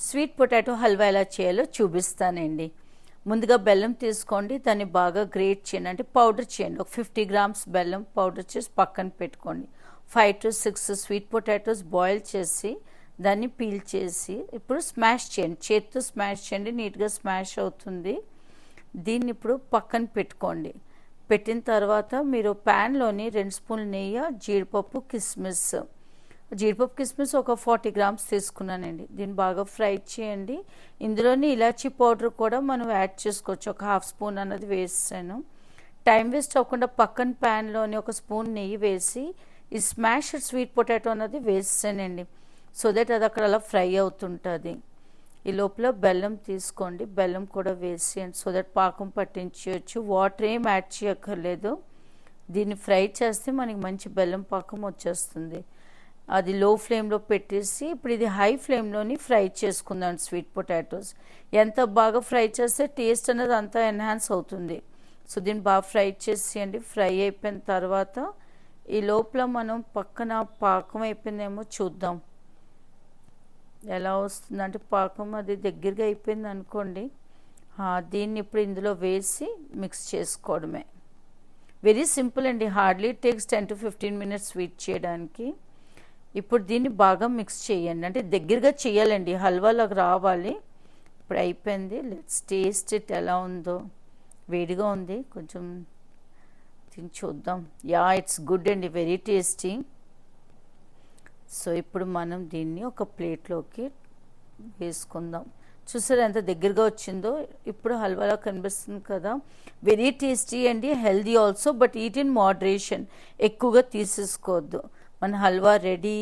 Sweet potato halwa ఎలా చేయాలో చూపిస్తానండి. ముందుగా బెల్లం తీసుకోండి, దాన్ని బాగా గ్రేట్ చేయండి, అంటే పౌడర్ చేయండి. ఒక 50 గ్రామ్స్ బెల్లం పౌడర్ చేసి పక్కన పెట్టుకోండి. 5 to 6 స్వీట్ పొటాటోస్ బాయిల్ చేసి దాన్ని పీల్ చేసి ఇప్పుడు స్మాష్ చేయండి, చేతితో స్మాష్ చేయండి, నీట్గా స్మాష్ అవుతుంది. దీన్ని ఇప్పుడు పక్కన పెట్టుకోండి. పెట్టిన తర్వాత మీరు ప్యాన్లోని 2 స్పూన్లు నెయ్యి, జీడిపప్పు కిస్మిస్ ఒక 40 గ్రామ్స్ తీసుకున్నానండి. దీన్ని బాగా ఫ్రై చేయండి. ఇందులోని ఇలాచీ పౌడర్ కూడా మనం యాడ్ చేసుకోవచ్చు, ఒక 1/2 స్పూన్ అన్నది వేసాను. టైం వేస్ట్ అవ్వకుండా పక్కన ప్యాన్లోని ఒక స్పూన్ నెయ్యి వేసి ఈ స్మాష్డ్ స్వీట్ పొటాటో అన్నది వేసానండి, సో దట్ అది అక్కడ అలా ఫ్రై అవుతుంటుంది. ఈ లోపల బెల్లం తీసుకోండి, బెల్లం కూడా వేసేయండి, సో దట్ పాకం పట్టించవచ్చు. వాటర్ ఏం యాడ్ చేయక్కర్లేదు. దీన్ని ఫ్రై చేస్తే మనకి మంచి బెల్లం పాకం వచ్చేస్తుంది. అది లో ఫ్లేమ్లో పెట్టేసి ఇప్పుడు ఇది హై ఫ్లేమ్లోని ఫ్రై చేసుకుందాం. స్వీట్ పొటాటోస్ ఎంత బాగా ఫ్రై చేస్తే టేస్ట్ అనేది అంతా ఎన్హాన్స్ అవుతుంది. సో దీన్ని బాగా ఫ్రై చేసేయండి. ఫ్రై అయిపోయిన తర్వాత ఈ లోపల మనం పక్కన పాకం అయిపోయిందేమో చూద్దాం ఎలా వస్తుందంటే, పాకం అది దగ్గరగా అయిపోయింది అనుకోండి. దీన్ని ఇప్పుడు ఇందులో వేసి మిక్స్ చేసుకోవడమే. వెరీ సింపుల్ అండి, hardly takes 10 to 15 minutes sweet చేయడానికి. ఇప్పుడు దీన్ని బాగా మిక్స్ చేయండి, అంటే దగ్గరగా చేయాలండి, హల్వాలాగా రావాలి. ఇప్పుడు అయిపోయింది. లెట్స్ టేస్ట్ ఇట్ ఎలా ఉందో. వేడిగా ఉంది, కొంచెం తిని చూద్దాం. ఇట్స్ గుడ్ అండి, వెరీ టేస్టీ. సో ఇప్పుడు మనం దీన్ని ఒక ప్లేట్లోకి వేసుకుందాం. చూసారా ఎంత దగ్గరగా వచ్చిందో. ఇప్పుడు హల్వాలా కనిపిస్తుంది కదా. వెరీ టేస్టీ అండి, healthy also, but eat in moderation. ఎక్కువగా తీసేసుకోవద్దు. మన హల్వా రెడీ.